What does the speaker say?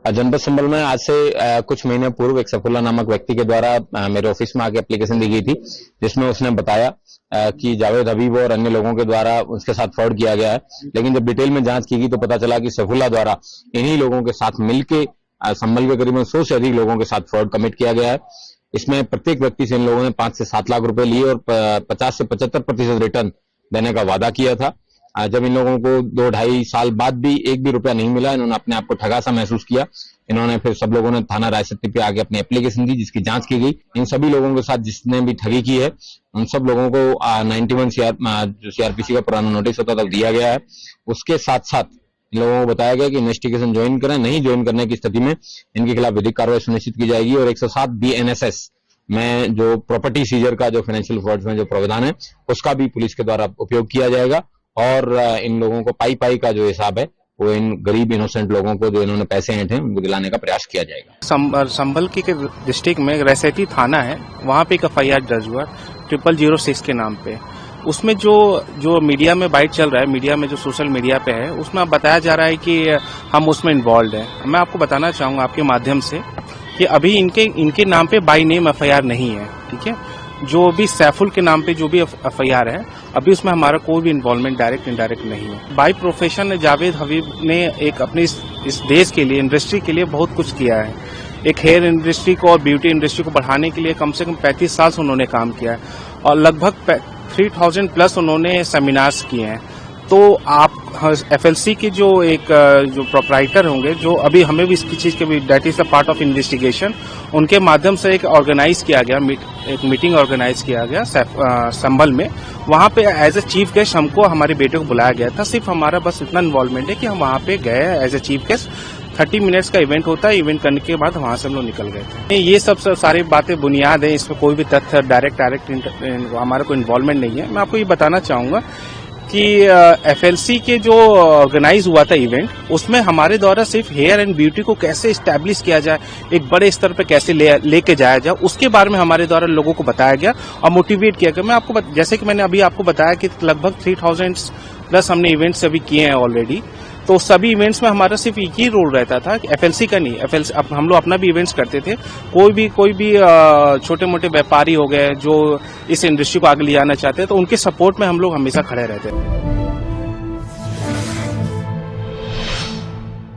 जनपद संभल में आज से कुछ महीने पूर्व एक सफुल्ला नामक व्यक्ति के द्वारा मेरे ऑफिस में आके एप्लीकेशन दी गई थी, जिसमें उसने बताया कि जावेद हबीब और अन्य लोगों के द्वारा उसके साथ फ्रॉड किया गया है। लेकिन जब डिटेल में जांच की गई तो पता चला कि सफुल्ला द्वारा इन्हीं लोगों के साथ मिलकर संभल के करीबन 100 से अधिक लोगों के साथ फ्रॉड कमिट किया गया है। इसमें प्रत्येक व्यक्ति से इन लोगों ने 5 से 7 लाख रुपए लिए और 50 से 75% रिटर्न देने का वादा किया था। जब इन लोगों को 2-2.5 साल बाद भी एक भी रुपया नहीं मिला, इन्होंने अपने आप को ठगा सा महसूस किया। इन्होंने फिर सब लोगों ने थाना रायसत्ती पे आगे अपनी एप्लीकेशन दी, जिसकी जांच की गई। इन सभी लोगों के साथ जिसने भी ठगी की है उन सब लोगों को 91 जो सीआरपीसी का पुराना नोटिस होता था दिया गया है। उसके साथ साथ इन लोगों को बताया गया कि इन्वेस्टिगेशन ज्वाइन करें। नहीं ज्वाइन करने की स्थिति में इनके खिलाफ विधिक कार्रवाई सुनिश्चित की जाएगी और 107 BNSS में जो प्रॉपर्टी सीजर का जो फाइनेंशियल फ्रॉड में जो प्रावधान है उसका भी पुलिस के द्वारा उपयोग किया जाएगा और इन लोगों को पाई का जो हिसाब है वो इन गरीब इनोसेंट लोगों को जो इन्होंने पैसे ऐंठे उनको दिलाने का प्रयास किया जाएगा। संभल के डिस्ट्रिक्ट में रैसेती थाना है, वहाँ पे एक FIR दर्ज हुआ 0006 के नाम पे। उसमें जो मीडिया में बाइट चल रहा है, मीडिया में जो सोशल मीडिया पे है, उसमें अब बताया जा रहा है कि हम उसमें इन्वॉल्व हैं। मैं आपको बताना चाहूंगा आपके माध्यम से कि अभी इनके नाम पे बाई नेम FIR नहीं है, ठीक है। जो भी सैफुल के नाम पे जो भी FIR है, अभी उसमें हमारा कोई भी इन्वॉल्वमेंट डायरेक्ट इनडायरेक्ट नहीं है। बाई प्रोफेशन जावेद हबीब ने एक अपने इस देश के लिए, इंडस्ट्री के लिए बहुत कुछ किया है। एक हेयर इंडस्ट्री को और ब्यूटी इंडस्ट्री को बढ़ाने के लिए कम से कम 35 साल से उन्होंने काम किया है और लगभग 3000 प्लस उन्होंने सेमिनार्स किए हैं। तो आप FLC के जो प्रोप्राइटर होंगे, जो अभी हमें भी इसकी चीज के भी that is the part of investigation, उनके माध्यम से एक ऑर्गेनाइज किया गया एक मीटिंग ऑर्गेनाइज किया गया संभल में। वहां पे एज ए चीफ गेस्ट हमको हमारे बेटे को बुलाया गया था। सिर्फ हमारा बस इतना इन्वॉल्वमेंट है कि हम वहां पे गए as a chief guest. 30 minutes का इवेंट होता है, इवेंट करने के बाद वहां से हम लोग निकल गए थे। ये सब सारी बातें बुनियाद है, इसमें कोई भी तथ्य डायरेक्ट हमारा कोई इन्वॉल्वमेंट नहीं है। मैं आपको ये बताना चाहूंगा कि FLC के जो ऑर्गेनाइज हुआ था इवेंट, उसमें हमारे द्वारा सिर्फ हेयर एंड ब्यूटी को कैसे इस्टेब्लिश किया जाए, एक बड़े स्तर पे कैसे लेके जाया जाए, उसके बारे में हमारे द्वारा लोगों को बताया गया और मोटिवेट किया गया। मैं आपको जैसे कि मैंने अभी आपको बताया कि लगभग 3000 प्लस हमने इवेंट्स अभी किए हैं ऑलरेडी। तो सभी इवेंट्स में हमारा सिर्फ एक ही रोल रहता था कि FLC का नहीं, FLC हम लोग अपना भी इवेंट्स करते थे। कोई भी छोटे मोटे व्यापारी हो गए जो इस इंडस्ट्री को आगे ले जाना चाहते हैं, तो उनके सपोर्ट में हम लोग हमेशा खड़े रहते थे।